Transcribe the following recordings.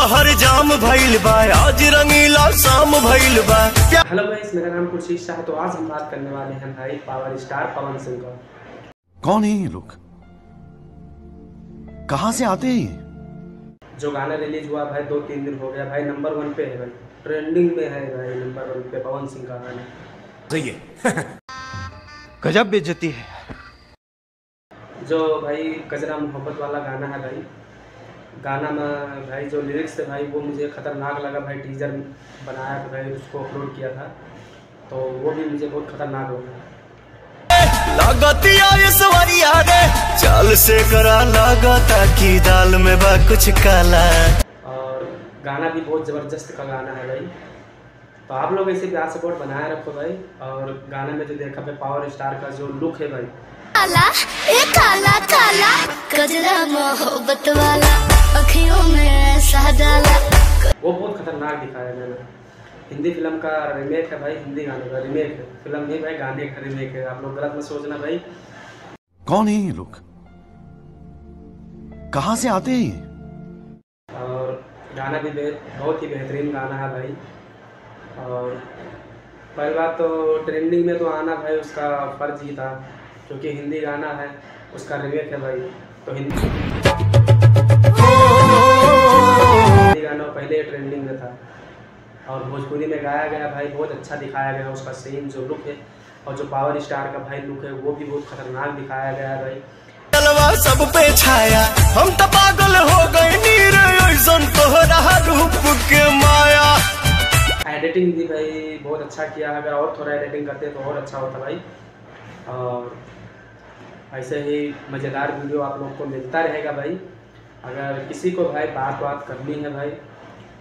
शहर जाम भइल बा, आज रंगीला शाम भइल बा। हेलो गाइस, मेरा नाम खुर्शीद शाह। तो आज हम बात करने वाले हैं भाई पावर स्टार पवन सिंह का। कौन है ये लोग, कहां से आते हैं? जो गाना रिलीज हुआ भाई 2-3 दिन हो गया भाई, नंबर 1 पे है भाई, ट्रेंडिंग में है भाई, नंबर 1 पे पवन सिंह का गाना। सही है। गजब बेइज्जती है। जो भाई कजरा मोहब्बत वाला गाना है भाई, गाना में भाई जो लिरिक्स है भाई वो मुझे खतरनाक लगा भाई। टीजर बनाया था भाई, उसको अपलोड किया था, तो वो भी मुझे बहुत खतरनाक लगा। लागतिया सवरिया रे चाल से करा लागता की दाल में बा कुछ काला। और गाना भी बहुत ज़बरदस्त का गाना है भाई, तो आप लोग ऐसे प्यार सपोर्ट बनाए रखो भाई। और गाने में जो देखा भाई पावर स्टार का जो लुक है भाई, काला ए काला काला कजरा मोहब्बत वाला अखियों में ऐसा डाला, वो बहुत खतरनाक दिखाया मैंने। हिंदी फिल्म का रीमेक है भाई, हिंदी गाने का रीमेक है, फिल्म नहीं भाई, गाने का रीमेक है। आप लोग गलत मत सोचना भाई। कौन है ये लोग, कहां से आते हैं? और गाना भी बहुत ही बेहतरीन गाना है भाई। और पहली बात तो ट्रेंडिंग में तो आना भाई उसका फर्ज ही था, क्योंकि हिंदी गाना है, उसका रीमेक है भाई। तो हिंदी गाना पहले ट्रेंडिंग में था और भोजपुरी में गाया गया भाई, बहुत अच्छा दिखाया गया उसका सीन, जो लुक है। और जो पावर स्टार का भाई लुक है वो भी बहुत खतरनाक दिखाया गया है भाई। जलवा सब पे छाया, हम तो पागल हो गए नीर ऐसन तोहरा रूप के माया। एडिटिंग भी भाई बहुत अच्छा किया, अगर और थोड़ा एडिटिंग करते तो और अच्छा होता भाई। और ऐसे ही मज़ेदार वीडियो आप लोग को मिलता रहेगा भाई। अगर किसी को भाई बात करनी है भाई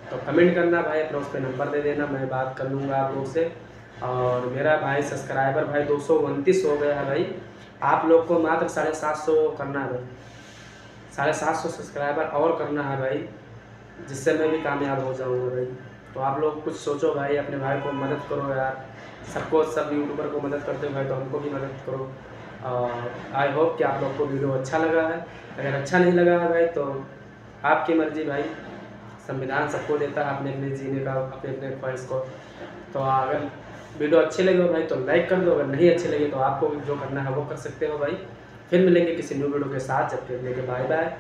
तो कमेंट करना भाई, अपना उस पर नंबर दे देना, मैं बात कर लूँगा आप लोग से। और मेरा भाई सब्सक्राइबर भाई 229 हो गया है भाई। आप लोग को मात्र 750 करना है भाई, 750 सब्सक्राइबर और करना है भाई, जिससे मैं भी कामयाब हो जाऊँगा भाई। तो आप लोग कुछ सोचो भाई, अपने भाई को मदद करो यार। सबको, सब यूट्यूबर को मदद करते हो भाई, तो हमको भी मदद करो। आई होप कि आप लोग को वीडियो अच्छा लगा है। अगर अच्छा नहीं लगा है भाई तो आपकी मर्ज़ी भाई, संविधान सबको देता है अपने अपने जीने का, अपने अपने ख्वाहिश को। तो अगर वीडियो अच्छे लगे हो भाई तो लाइक कर दो, अगर नहीं अच्छे लगे तो आपको जो करना है वो कर सकते हो भाई। फिर मिलेंगे किसी न्यू वीडियो के साथ, जब तक के लिए बाय बाय।